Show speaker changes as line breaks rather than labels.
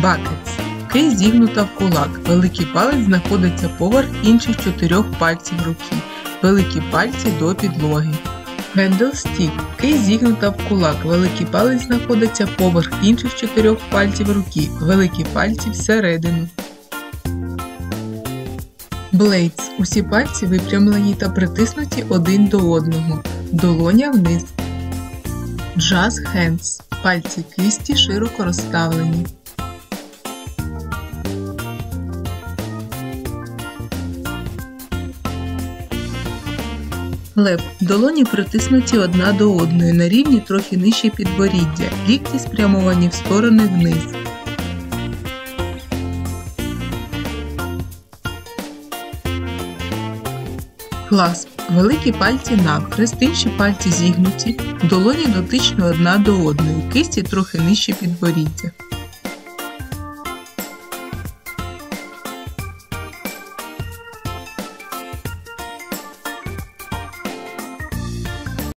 Buckets. Кисть зігнута в кулак. Великий палець знаходиться поверх інших 4 пальців руки. Великі пальці до підлоги. Candlestick. Кисть зігнута в кулак. Великий палець знаходиться поверх інших 4 пальців руки. Великі пальці всередину. Blades. Усі пальці випрямлені та притиснуті один до одного. Долоня вниз. Jazz hands. Пальці кисті широко розставлені. Леп. Долоні притиснуті одна до одної на рівні трохи нижче підборіддя. Лікті спрямовані в сторони вниз. Clasp. Великі пальці навхрест, інші пальці зігнуті, долоні дотично одна до одної, кисті трохи нижче підборіддя.